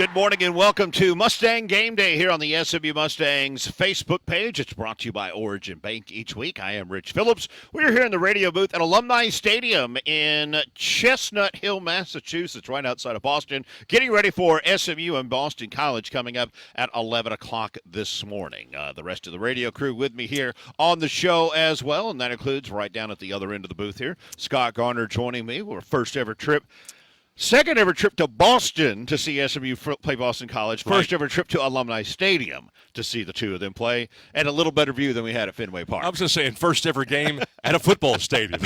Good morning and welcome to Mustang Game Day here on the SMU Mustangs Facebook page. It's brought to you by Origin Bank each week. I am Rich Phillips. We're here in the radio booth at Alumni Stadium in Chestnut Hill, Massachusetts, right outside of Boston, getting ready for SMU and Boston College coming up at 11 o'clock this morning. The rest of the radio crew with me here on the show as well, and that includes right down at the other end of the booth here, Scott Garner joining me. Our second ever trip to Boston to see SMU play Boston College. First ever trip to Alumni Stadium to see the two of them play, and a little better view than we had at Fenway Park. I was just saying, first ever game at a football stadium.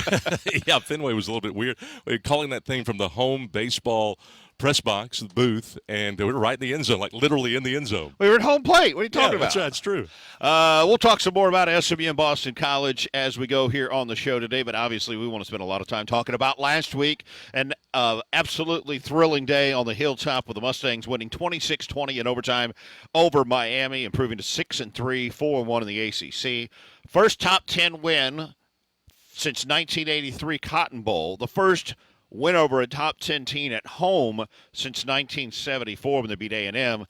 Yeah, Fenway was a little bit weird. We were calling that thing from the home baseball press box, the booth, and we were right in the end zone, like literally in the end zone. We were at home plate. What are you talking about? That's true. We'll talk some more about SMU and Boston College as we go here on the show today, but obviously we want to spend a lot of time talking about last week, an absolutely thrilling day on the hilltop with the Mustangs winning 26-20 in overtime over Miami, improving to 6-3, 4-1 in the ACC. First top 10 win since 1983 Cotton Bowl, the first win over a top 10 team at home since 1974 when they beat A&M.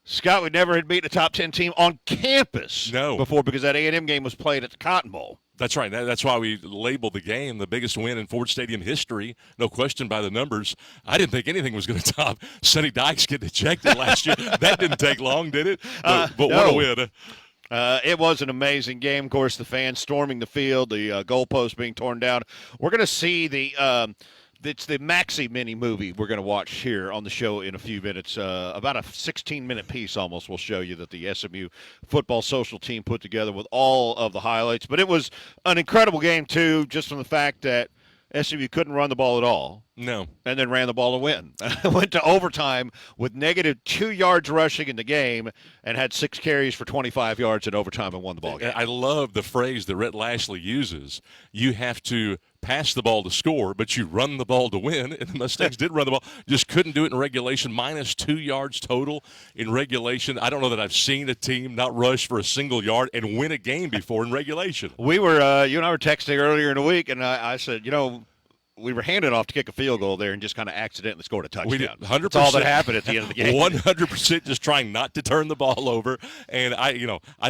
Scott, we never had beaten a top 10 team on campus before because that A&M game was played at the Cotton Bowl. That's right. That's why we labeled the game the biggest win in Ford Stadium history. No question by the numbers. I didn't think anything was going to top Sonny Dykes getting ejected last year. That didn't take long, did it? But no. What a win. It was an amazing game. Of course, the fans storming the field, the goalpost being torn down. We're going to see it's the Maxi mini movie we're going to watch here on the show in a few minutes. About a 16-minute piece almost will show you that the SMU football social team put together with all of the highlights. But it was an incredible game, too, just from the fact that SMU couldn't run the ball at all. No. And then ran the ball to win. Went to overtime with -2 yards rushing in the game and had 6 carries for 25 yards in overtime and won the ball game. I love the phrase that Rhett Lashley uses. You have to pass the ball to score, but you run the ball to win. And the Mustangs did run the ball. Just couldn't do it in regulation. -2 yards total in regulation. I don't know that I've seen a team not rush for a single yard and win a game before in regulation. We were, you and I were texting earlier in the week, and I said, we were handed off to kick a field goal there and just kind of accidentally scored a touchdown. We did 100%. That's all that happened at the end of the game. 100% just trying not to turn the ball over. And I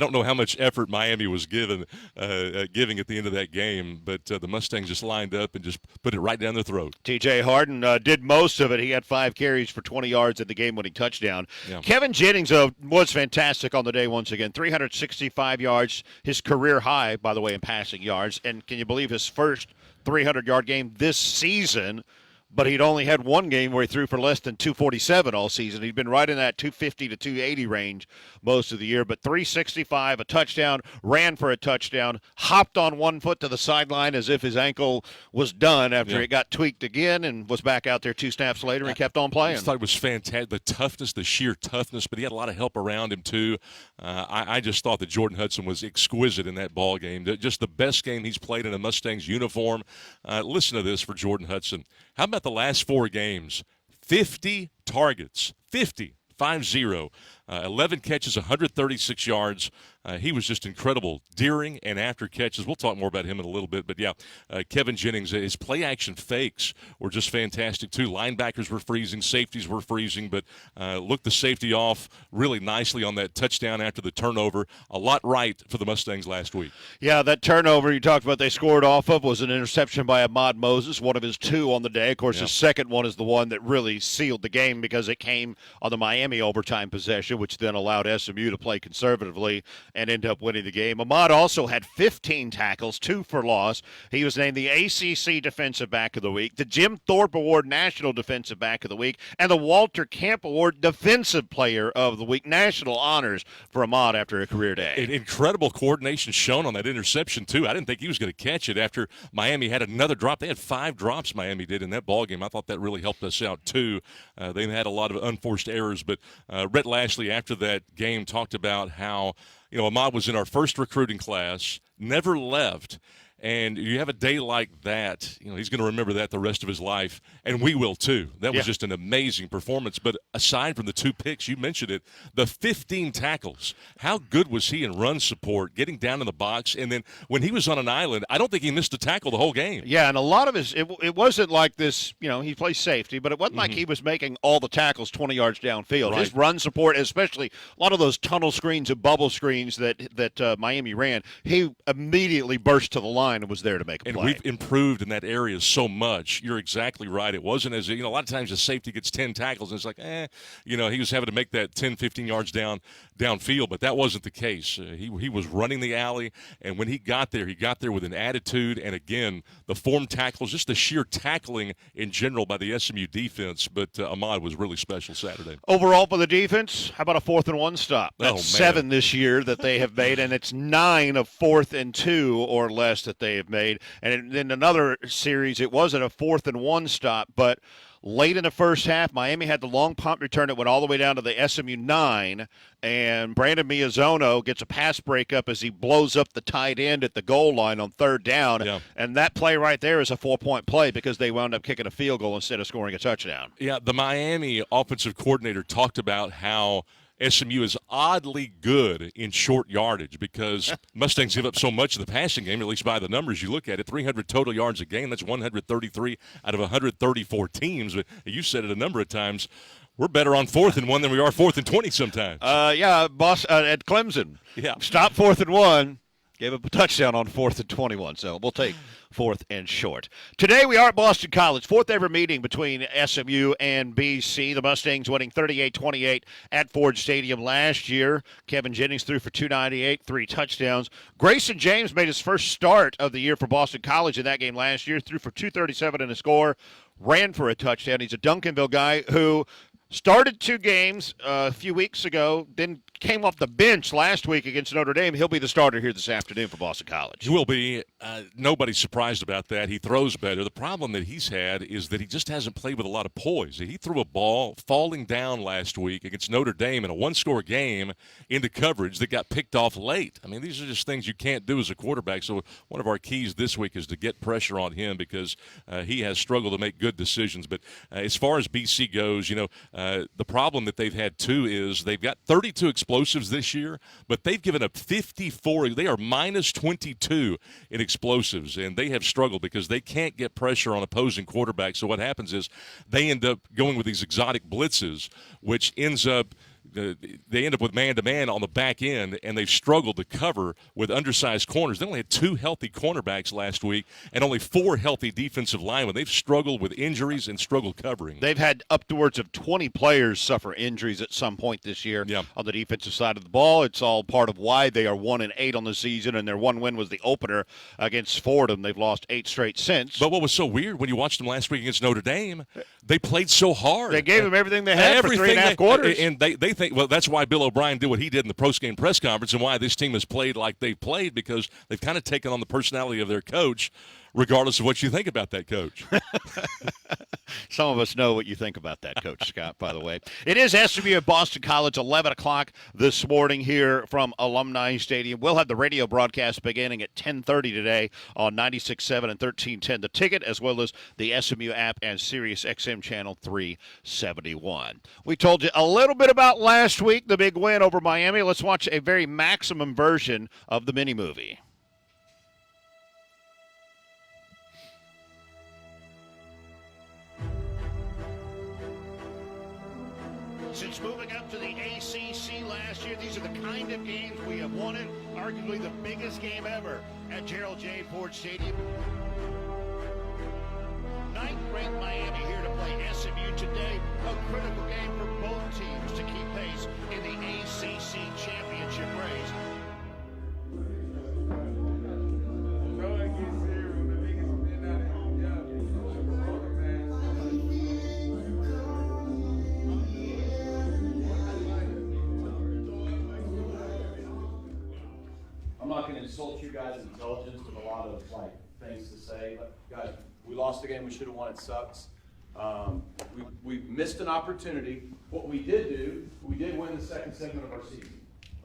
don't know how much effort Miami was giving at the end of that game, but the Mustangs just lined up and just put it right down their throat. T.J. Harden did most of it. He had 5 carries for 20 yards at the game-winning touchdown. Yeah. Kevin Jennings was fantastic on the day once again. 365 yards, his career high, by the way, in passing yards. And can you believe his first 300-yard game this season, but he'd only had one game where he threw for less than 247 all season. He'd been right in that 250 to 280 range most of the year, but 365, a touchdown, ran for a touchdown, hopped on one foot to the sideline as if his ankle was done after it got tweaked again and was back out there 2 snaps later and kept on playing. I thought it was fantastic, the toughness, the sheer toughness, but he had a lot of help around him too. I just thought that Jordan Hudson was exquisite in that ball game. Just the best game he's played in a Mustangs uniform. Listen to this for Jordan Hudson. How about the last 4 games? 50 targets. 50. 5-0. 11 catches, 136 yards. He was just incredible during and after catches. We'll talk more about him in a little bit. But, Kevin Jennings, his play-action fakes were just fantastic, too. Linebackers were freezing. Safeties were freezing. But looked the safety off really nicely on that touchdown after the turnover. A lot right for the Mustangs last week. Yeah, that turnover you talked about they scored off of was an interception by Ahmad Moses, one of his 2 on the day. Of course, his second one is the one that really sealed the game because it came on the Miami overtime possession, which then allowed SMU to play conservatively and end up winning the game. Ahmad also had 15 tackles, 2 for loss. He was named the ACC Defensive Back of the Week, the Jim Thorpe Award National Defensive Back of the Week, and the Walter Camp Award Defensive Player of the Week. National honors for Ahmad after a career day. Incredible coordination shown on that interception, too. I didn't think he was going to catch it after Miami had another drop. They had 5 drops Miami did in that ball game. I thought that really helped us out, too. They had a lot of unforced errors, but Rhett Lashley, after that game, talked about how, Ahmad was in our first recruiting class, never left, And you have a day like that, he's going to remember that the rest of his life, and we will too. That was just an amazing performance. But aside from the 2 picks, you mentioned it, the 15 tackles. How good was he in run support, getting down in the box? And then when he was on an island, I don't think he missed a tackle the whole game. Yeah, and a lot of his it wasn't like this, he plays safety, but it wasn't like he was making all the tackles 20 yards downfield. Right. His run support, especially a lot of those tunnel screens and bubble screens that Miami ran, he immediately burst to the line and was there to make a play. And we've improved in that area so much. You're exactly right. It wasn't as, a lot of times the safety gets 10 tackles, and it's like, he was having to make that 10, 15 yards downfield, but that wasn't the case. He was running the alley, and when he got there with an attitude, and again, the form tackles, just the sheer tackling in general by the SMU defense, but Ahmad was really special Saturday. Overall for the defense, how about a 4th and 1 stop? That's 7 this year that they have made, and it's 9 of 4th and 2 or less that they have made. And in another series, it wasn't a 4th and 1 stop, but late in the first half, Miami had the long punt return that went all the way down to the SMU 9, and Brandon Miazono gets a pass breakup as he blows up the tight end at the goal line on 3rd down. Yeah. And that play right there is a 4-point play because they wound up kicking a field goal instead of scoring a touchdown. Yeah, the Miami offensive coordinator talked about how SMU is oddly good in short yardage because Mustangs give up so much in the passing game, at least by the numbers you look at it. 300 total yards a game. That's 133 out of 134 teams. But you said it a number of times. We're better on 4th and 1 than we are 4th and 20 sometimes. Boss at Clemson. Yeah. Stop 4th and 1. Gave up a touchdown on 4th and 21, so we'll take 4th and short. Today we are at Boston College, 4th ever meeting between SMU and BC. The Mustangs winning 38-28 at Ford Stadium last year. Kevin Jennings threw for 298, 3 touchdowns. Grayson James made his first start of the year for Boston College in that game last year, threw for 237 and a score, ran for a touchdown. He's a Duncanville guy who started 2 games a few weeks ago, then came off the bench last week against Notre Dame. He'll be the starter here this afternoon for Boston College. He will be. Nobody's surprised about that. He throws better. The problem that he's had is that he just hasn't played with a lot of poise. He threw a ball falling down last week against Notre Dame in a 1-score game into coverage that got picked off late. I mean, these are just things you can't do as a quarterback. So one of our keys this week is to get pressure on him because he has struggled to make good decisions. But as far as BC goes, the problem that they've had, too, is they've got 32 explosives this year, but they've given up 54. They are minus 22 in explosives, and they have struggled because they can't get pressure on opposing quarterbacks. So what happens is they end up going with these exotic blitzes, which ends up they end up with man-to-man on the back end, and they've struggled to cover with undersized corners. They only had 2 healthy cornerbacks last week and only 4 healthy defensive linemen. They've struggled with injuries and struggled covering. They've had upwards of 20 players suffer injuries at some point this year on the defensive side of the ball. It's all part of why they are 1-8 on the season, and their one win was the opener against Fordham. They've lost 8 straight since. But what was so weird when you watched them last week against Notre Dame, they played so hard. They gave them everything they had for 3.5 quarters. And they think, well, that's why Bill O'Brien did what he did in the post-game press conference and why this team has played like they've played, because they've kind of taken on the personality of their coach, regardless of what you think about that coach. Some of us know what you think about that, Coach Scott, by the way. It is SMU at Boston College, 11 o'clock this morning here from Alumni Stadium. We'll have the radio broadcast beginning at 10:30 today on 96.7 and 1310 The Ticket, as well as the SMU app and Sirius XM Channel 371. We told you a little bit about last week, the big win over Miami. Let's watch a very maximum version of the mini-movie. Since moving up to the ACC last year, these are the kind of games we have wanted. Arguably the biggest game ever at Gerald J. Ford Stadium. Ninth-ranked Miami here to play SMU today. A critical game for both teams to keep pace in the ACC championship race. I'm not going to insult you guys' intelligence with a lot of things to say, but guys, we lost the game. We should have won. It sucks. We missed an opportunity. What we did do, we did win the second segment of our season.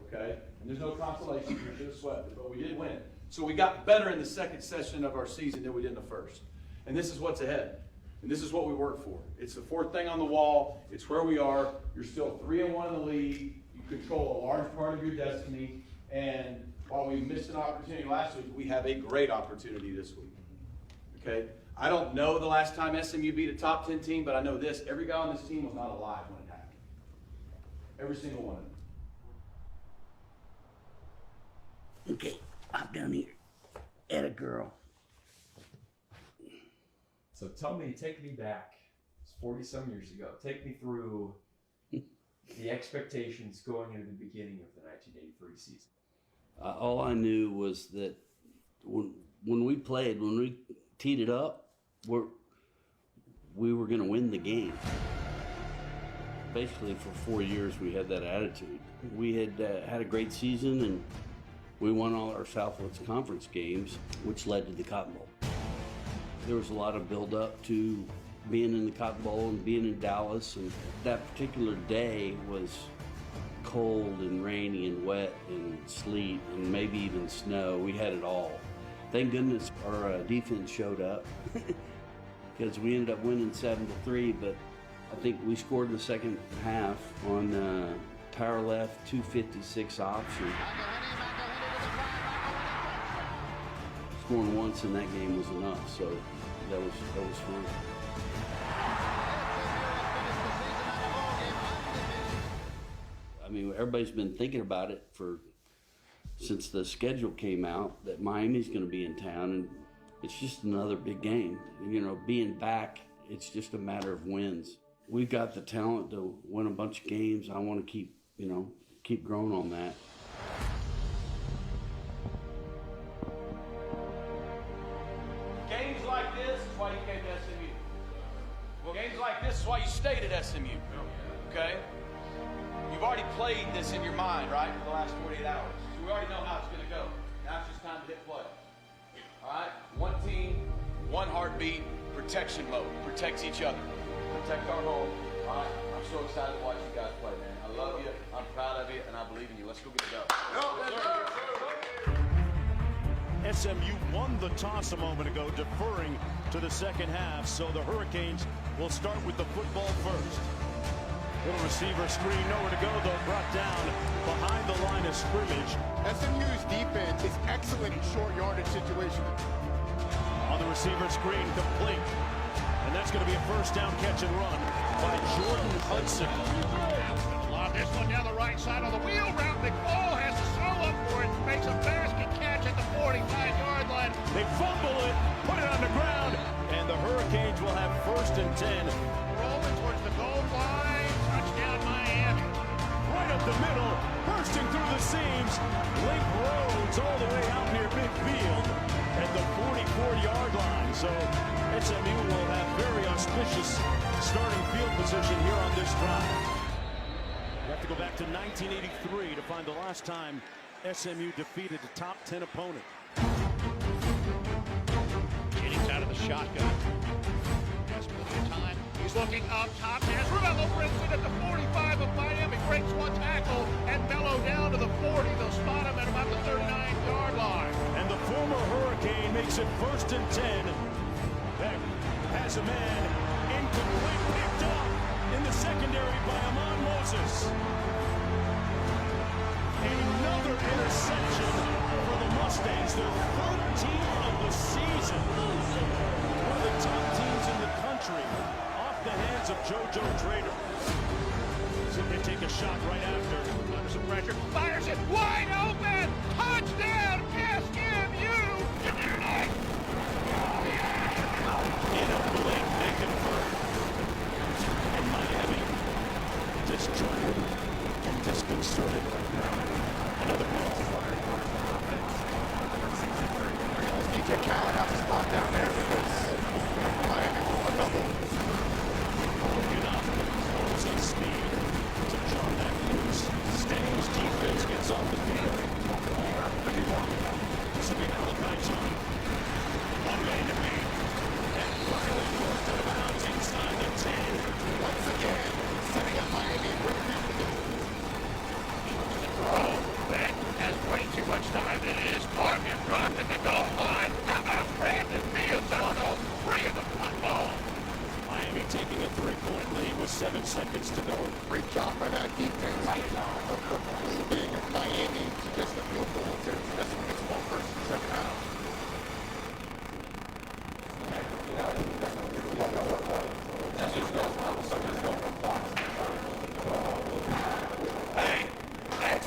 Okay, and there's no consolation. We should have swept it, but we did win. So we got better in the second session of our season than we did in the first. And this is what's ahead. And this is what we work for. It's the fourth thing on the wall. It's where we are. You're still 3-1 in the league. You control a large part of your destiny. And while we missed an opportunity last week, we have a great opportunity this week. Okay? I don't know the last time SMU beat a top 10 team, but I know this. Every guy on this team was not alive when it happened. Every single one of them. Okay, I'm down here at a girl. So tell me, take me back. It's 40-some years ago. Take me through the expectations going into the beginning of the 1983 season. All I knew was that when we played, when we teed it up, we were going to win the game. Basically, for 4 years, we had that attitude. We had had a great season, and we won all our Southwest Conference games, which led to the Cotton Bowl. There was a lot of build-up to being in the Cotton Bowl and being in Dallas, and that particular day was cold and rainy and wet and sleet and maybe even snow. We had it all. Thank goodness our defense showed up because we ended up winning 7-3, but I think we scored the second half on power left 256 option. Scoring once in that game was enough, so that was fun. I mean, everybody's been thinking about it since the schedule came out that Miami's going to be in town, and it's just another big game. You know, being back, it's just a matter of wins. We've got the talent to win a bunch of games. I want to keep growing on that. Games like this is why you came to SMU. Games like this is why you stayed at SMU. Okay? You've already played this in your mind, right, for the last 48 hours. So we already know how it's going to go. Now it's just time to hit play. All right? One team, one heartbeat, protection mode. Protects each other. Protect our home. All right? I'm so excited to watch you guys play, man. I love you. I'm proud of you, and I believe in you. Let's go get it done. SMU won the toss a moment ago, deferring to the second half, so the Hurricanes will start with the football first. Little receiver screen, nowhere to go though, brought down behind the line of scrimmage. SMU's defense is excellent in short yardage situations. On the receiver screen, complete. And that's going to be a first down catch and run by Jordan Hudson. Lob this one down the right side on the wheel route. McFall has to slow up for it. Makes a basket catch at the 45-yard line. They fumble it, put it on the ground, and the Hurricanes will have first and 10. Rolling towards the goal line. Touchdown Miami. Right up the middle, bursting through the seams. Link Rhodes all the way out near midfield at the 44-yard line. So SMU will have very auspicious starting field position here on this drive. You have to go back to 1983 to find the last time SMU defeated a top 10 opponent. Jennings out of the shotgun. Has plenty of time. He's looking up top. Has Rudolph Wilson at the 45 of Miami. Breaks one tackle and mellow down to the 40. They'll spot him at about the 39-yard line. And the former Hurricane makes it first and 10. Beck has a man incomplete, picked up in the secondary by Amon Moses. Another interception for the Mustangs, their 13th of the season. One of the top teams in the country, off the hands of JoJo Trader. So they take a shot right after. Under some pressure. Fires it wide open. Touchdown SMU. In a blink, they convert. And Miami disjointed and disconcerted. Another ball. DJ Khaled has a spot down there because Miami will a double. Some speed to John Matthews. Stangs defense gets off the field. This will be Alabama. One man to beat. And finally forced out of bounds inside the 10. Once again, setting up Miami with to go. Great job by that defense. Leaving Miami to just a field goal to just gets ball first and second half.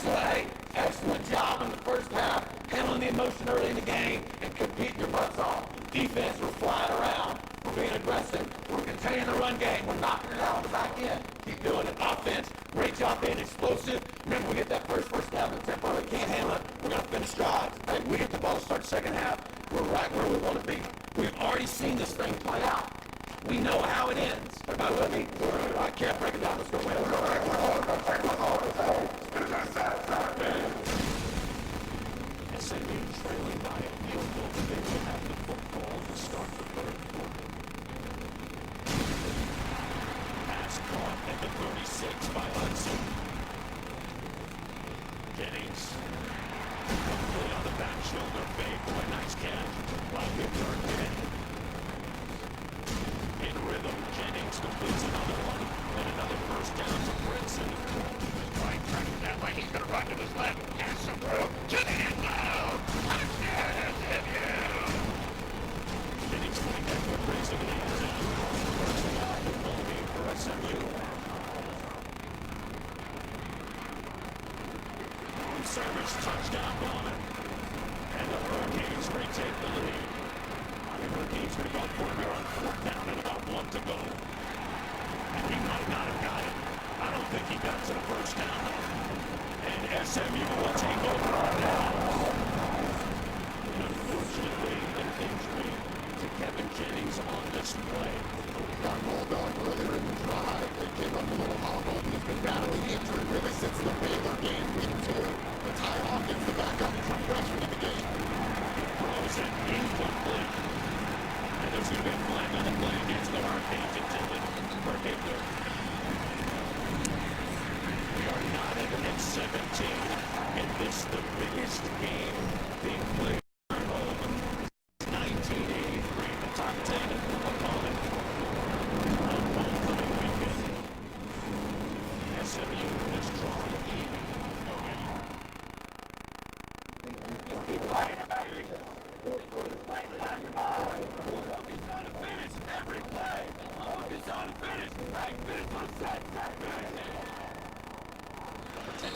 Hey, excellent job in the first half, handling the emotion early in the game and competing your butts off. Defense, we're flying around, we're being aggressive, we're containing the run game, we're knocking it out on the back end. Keep doing it. Offense, great job being explosive. Remember, we get that first down, the tempo, we can't handle it, we're going to finish drives. Hey, we get the ball to start second half, we're right where we want to be. We've already seen this thing play out. We know how it ends. Everybody with me? I can't break it down. Let's go. SMU trailing by a field goal. They will have the football to start the third quarter. Pass caught at the 36 by Hudson. Jennings. Complete on the back shoulder. Fake for a nice catch. While we turn in. In rhythm, Jennings completes another one, and another first down to Brinson. Right track that way, he's going to run to his left, pass him through, to the end zone, touchdown, SMU! Jennings putting that foot race into the end zone. First down, the ball game for SMU. Service touchdown Bowman, and the Hurricanes retake the lead. Hurricanes going to go for it. We're on fourth down and about one to go. And he might not have got it. I don't think he got to the first down. And SMU will take over on that. And unfortunately, an injury to Kevin Jennings on this play. Got rolled on earlier in the drive. They came up a little hobble. He's been battling injury really since the Baylor game week 2. The Ty Hawkins, the backup freshman in the game. Throws it incomplete. And there's going to be a flag on the play against the Hurricanes intended for Gameday. We are not even at 17, and this is the biggest game being played at home. 1983, the top 10 opponent on homecoming weekend. SMU is drawing even.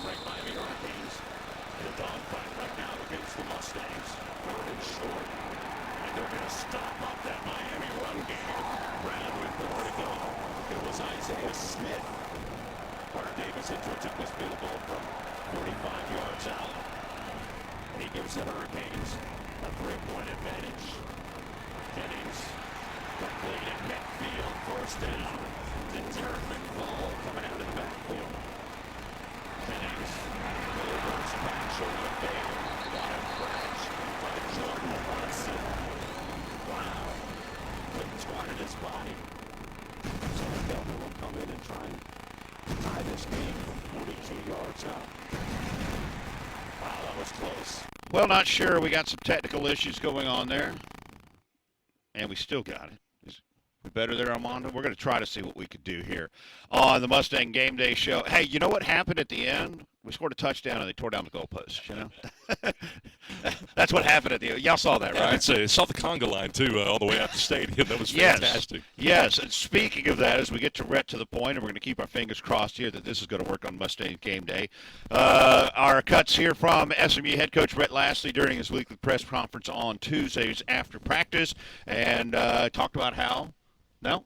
Miami Hurricanes in a dogfight right now against the Mustangs. Third and short. And they're going to stop up that Miami run game. Round with 4 to go. It was Isaiah Smith. Carter Davis took this field goal from 45 yards out. And he gives the Hurricanes a 3-point advantage. Jennings completed midfield, first down. To Derek McFall coming out of the backfield. Jennings delivers back shoulder fade. What a crash by Jordan Hudson. Wow. Couldn't squat at his body. So the Delta will come in and try and tie this game from 42 yards out. Wow, that was close. Well, not sure. We got some technical issues going on there, and we still got it. We better there, Armando? We're going to try to see what we could do here on the Mustang Game Day show. Hey, you know what happened at the end? We scored a touchdown, and they tore down the goalposts, you know? That's what happened at the end. Y'all saw that, right? I saw the conga line, too, all the way out the stadium. That was fantastic. Yes, and speaking of that, as we get to Rhett to the point, and we're going to keep our fingers crossed here that this is going to work on Mustang Game Day. Our cuts here from SMU head coach Rhett Lastly during his weekly press conference on Tuesdays after practice, and talked about how, no,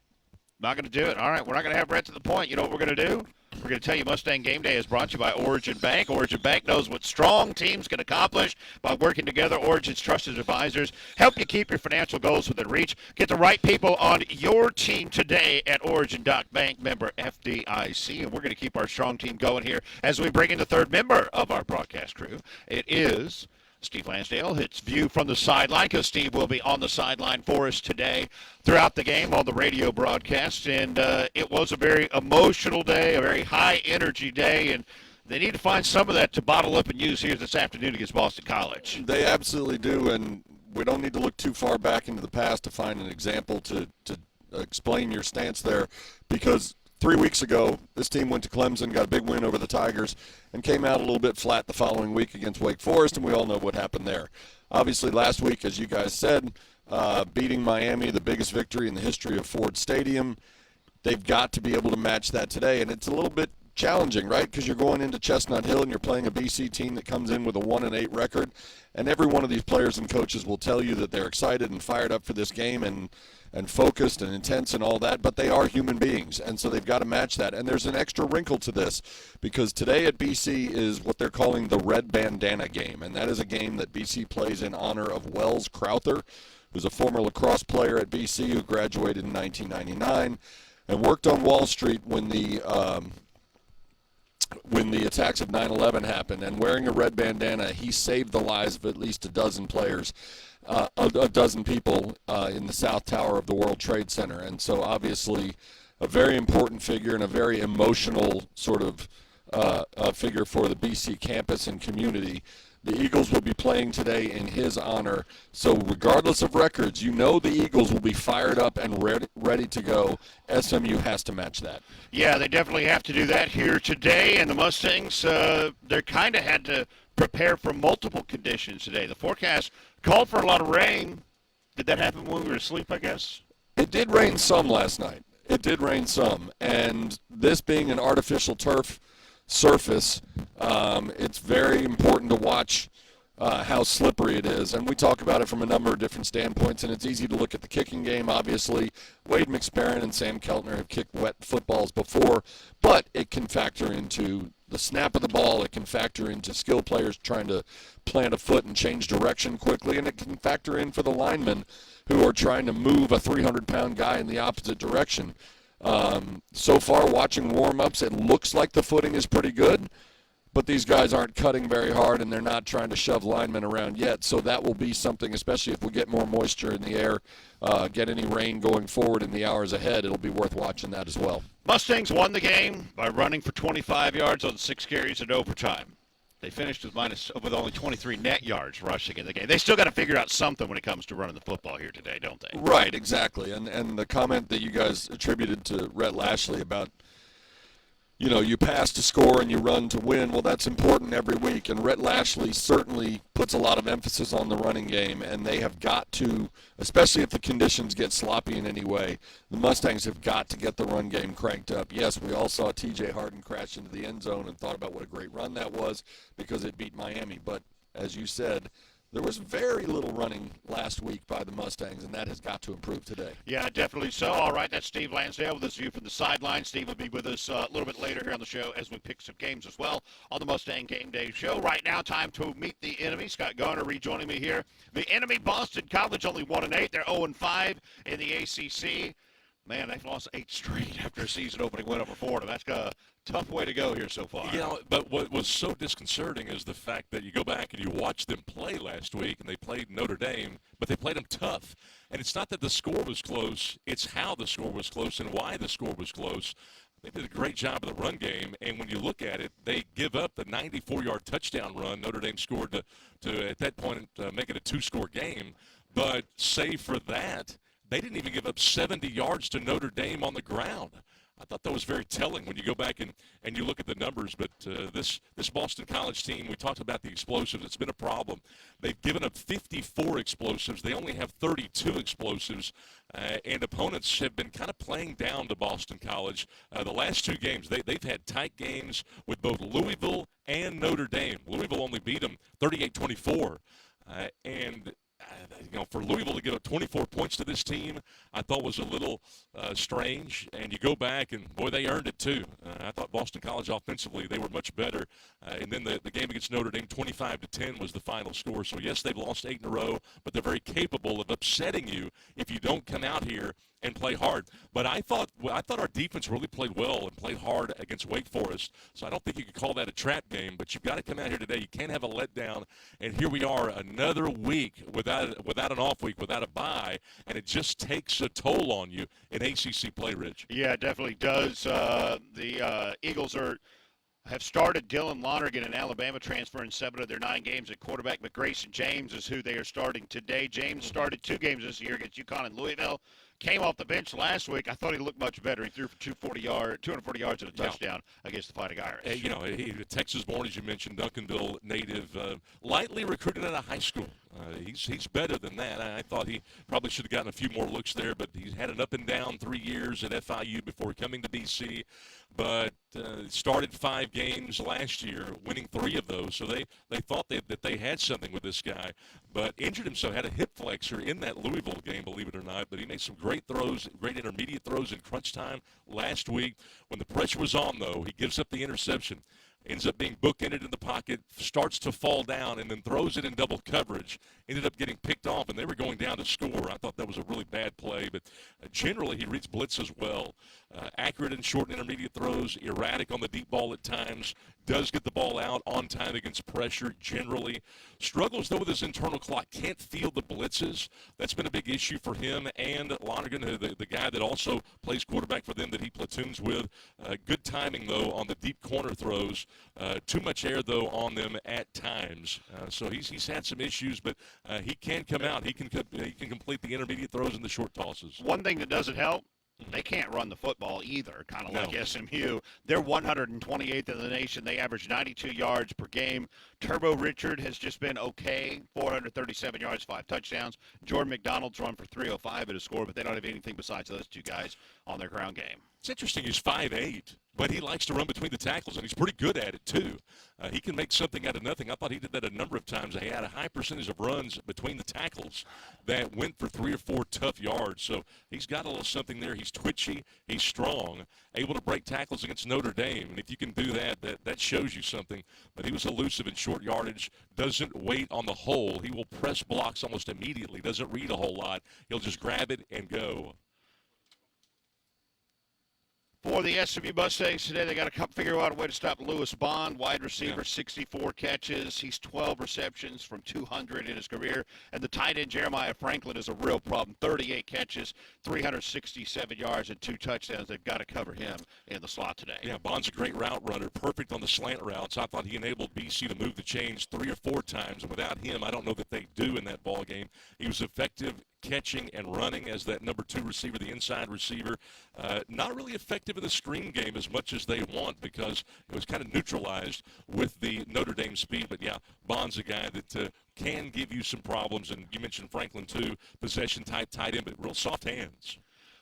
not going to do it. All right, we're not going to have Rhett to the point. You know what we're going to do? We're going to tell you Mustang Game Day is brought to you by Origin Bank. Origin Bank knows what strong teams can accomplish by working together. Origin's trusted advisors help you keep your financial goals within reach. Get the right people on your team today at Origin.bank, member FDIC. And we're going to keep our strong team going here as we bring in the third member of our broadcast crew. It is Steve Lansdale. It's View from the Sideline, because Steve will be on the sideline for us today throughout the game on the radio broadcast. And it was a very emotional day, a very high-energy day, and they need to find some of that to bottle up and use here this afternoon against Boston College. They absolutely do, and we don't need to look too far back into the past to find an example to explain your stance there, because 3 weeks ago, this team went to Clemson, got a big win over the Tigers, and came out a little bit flat the following week against Wake Forest, and we all know what happened there. Obviously, last week, as you guys said, beating Miami, the biggest victory in the history of Ford Stadium. They've got to be able to match that today, and it's a little bit challenging, right? Because you're going into Chestnut Hill and you're playing a BC team that comes in with a 1-8 record, and every one of these players and coaches will tell you that they're excited and fired up for this game and focused and intense and all that, but they are human beings, and so they've got to match that. And there's an extra wrinkle to this, because today at BC is what they're calling the Red Bandana game, and that is a game that BC plays in honor of Wells Crowther, who's a former lacrosse player at BC who graduated in 1999 and worked on Wall Street when the attacks of 9/11 happened. And wearing a red bandana, he saved the lives of at least a dozen players, a dozen people in the South Tower of the World Trade Center. And so obviously a very important figure and a very emotional sort of figure for the BC campus and community. The Eagles will be playing today in his honor. So regardless of records, you know the Eagles will be fired up and ready to go. SMU has to match that. Yeah, they definitely have to do that here today. And the Mustangs, they kind of had to prepare for multiple conditions today. The forecast called for a lot of rain. Did that happen when we were asleep, I guess? It did rain some last night. It did rain some. And this being an artificial turf surface, it's very important to watch how slippery it is, and we talk about it from a number of different standpoints. And it's easy to look at the kicking game. Obviously, Wade McSparron and Sam Keltner have kicked wet footballs before, but it can factor into the snap of the ball. It can factor into skill players trying to plant a foot and change direction quickly, and it can factor in for the linemen who are trying to move a 300-pound guy in the opposite direction. So far, watching warm-ups, it looks like the footing is pretty good, but these guys aren't cutting very hard, and they're not trying to shove linemen around yet. So that will be something, especially if we get more moisture in the air, get any rain going forward in the hours ahead. It'll be worth watching that as well. Mustangs won the game by running for 25 yards on 6 carries in overtime. They finished with only 23 net yards rushing in the game. They still got to figure out something when it comes to running the football here today, don't they? Right, exactly. And the comment that you guys attributed to Rhett Lashley about, you know, you pass to score and you run to win, well, that's important every week. And Rhett Lashley certainly puts a lot of emphasis on the running game, and they have got to, especially if the conditions get sloppy in any way, the Mustangs have got to get the run game cranked up. Yes, we all saw T.J. Harden crash into the end zone and thought about what a great run that was because it beat Miami. But as you said, there was very little running last week by the Mustangs, and that has got to improve today. Yeah, definitely so. All right, that's Steve Lansdale with his view from the sideline. Steve will be with us a little bit later here on the show as we pick some games as well on the Mustang Game Day show. Right now, time to meet the enemy. Scott Garner rejoining me here. The enemy, Boston College, only 1-8. They're 0-5 in the ACC. Man, they've lost 8 straight after a season-opening win over Florida. That's a tough way to go here so far. Yeah, but what was so disconcerting is the fact that you go back and you watch them play last week, and they played Notre Dame, but they played them tough. And it's not that the score was close, it's how the score was close and why the score was close. They did a great job of the run game, and when you look at it, they give up the 94-yard touchdown run. Notre Dame scored to at that point, make it a 2-score game. But save for that, they didn't even give up 70 yards to Notre Dame on the ground. I thought that was very telling when you go back and you look at the numbers. But this Boston College team, we talked about the explosives. It's been a problem. They've given up 54 explosives. They only have 32 explosives. And opponents have been kind of playing down to Boston College. The last 2 games, they've had tight games with both Louisville and Notre Dame. Louisville only beat them 38-24. You know, for Louisville to give up 24 points to this team, I thought was a little strange. And you go back, and, boy, they earned it too. I thought Boston College offensively, they were much better. And then the game against Notre Dame, 25-10 was the final score. So, yes, they've lost 8 in a row, but they're very capable of upsetting you if you don't come out here and play hard. But I thought our defense really played well and played hard against Wake Forest. So I don't think you could call that a trap game. But you've got to come out here today. You can't have a letdown. And here we are, another week without an off week, without a bye, and it just takes a toll on you in ACC play, Rich. Yeah, it definitely does. The Eagles have started Dylan Lonergan, an Alabama transfer, in 7 of their 9 games at quarterback, but Grayson James is who they are starting today. James started 2 games this year against UConn and Louisville. came off the bench last week. I thought he looked much better. He threw for 240 yards and a touchdown against the Fighting Irish. You know, Texas-born, as you mentioned, Duncanville native, lightly recruited out of high school. He's better than that. I thought he probably should have gotten a few more looks there, but he's had an up and down 3 years at FIU before coming to BC. But started 5 games last year, winning 3 of those. So they thought that they had something with this guy, but injured himself. Had a hip flexor in that Louisville game, believe it or not. But he made some great throws, great intermediate throws in crunch time last week. When the pressure was on, though, he gives up the interception. Ends up being bookended in the pocket, starts to fall down, and then throws it in double coverage. Ended up getting picked off, and they were going down to score. I thought that was a really bad play, but generally he reads blitz as well. Accurate in short and intermediate throws, erratic on the deep ball at times, does get the ball out on time against pressure generally. Struggles, though, with his internal clock. Can't field the blitzes. That's been a big issue for him and Lonergan, the guy that also plays quarterback for them that he platoons with. Good timing, though, on the deep corner throws. Too much air, though, on them at times. So he's had some issues, but he can come out. He can complete the intermediate throws and the short tosses. One thing that doesn't help, they can't run the football either, kind of like SMU. They're 128th in the nation. They average 92 yards per game. Turbo Richard has just been okay, 437 yards, 5 touchdowns. Jordan McDonald's run for 305 at a score, but they don't have anything besides those 2 guys on their ground game. It's interesting. He's 5'8", but he likes to run between the tackles, and he's pretty good at it, too. He can make something out of nothing. I thought he did that a number of times. He had a high percentage of runs between the tackles that went for 3 or 4 tough yards. So he's got a little something there. He's twitchy. He's strong, able to break tackles against Notre Dame. And if you can do that, that shows you something. But he was elusive in short yardage, doesn't wait on the hole. He will press blocks almost immediately, doesn't read a whole lot. He'll just grab it and go. For the SMU Mustangs today, they got to figure out a way to stop Lewis Bond, wide receiver, 64 catches. He's 12 receptions from 200 in his career. And the tight end, Jeremiah Franklin, is a real problem. 38 catches, 367 yards, and 2 touchdowns. They've got to cover him in the slot today. Yeah, Bond's a great route runner, perfect on the slant routes. I thought he enabled BC to move the chains 3 or 4 times. And without him, I don't know that they do in that ball game. He was effective catching and running as that number 2 receiver, the inside receiver. Not really effective in the screen game as much as they want because it was kind of neutralized with the Notre Dame speed. But, yeah, Bond's a guy that can give you some problems. And you mentioned Franklin, too, possession-type tight end, but real soft hands.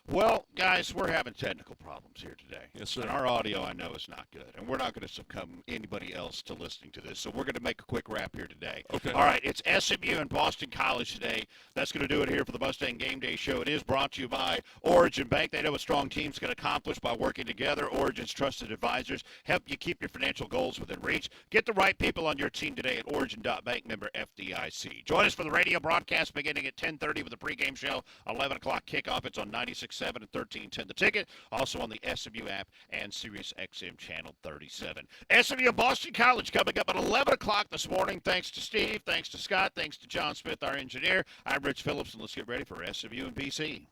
Well, guys, we're having technical problems here today. Yes, sir. And our audio, I know, is not good. And we're not going to succumb anybody else to listening to this. So we're going to make a quick wrap here today. Okay. All right, it's SMU and Boston College today. That's going to do it here for the Mustang Game Day Show. It is brought to you by Origin Bank. They know what strong teams can accomplish by working together. Origin's trusted advisors help you keep your financial goals within reach. Get the right people on your team today at Origin.bank, member FDIC. Join us for the radio broadcast beginning at 10:30 with the pregame show. 11 o'clock kickoff. It's on 96.7 and 1310 The Ticket. Also on the SMU app and SiriusXM Channel 37. SMU Boston College coming up at 11 o'clock this morning. Thanks to Steve. Thanks to Scott. Thanks to John Smith, our engineer. I'm Rich Phillips, and let's get ready for SMU and BC.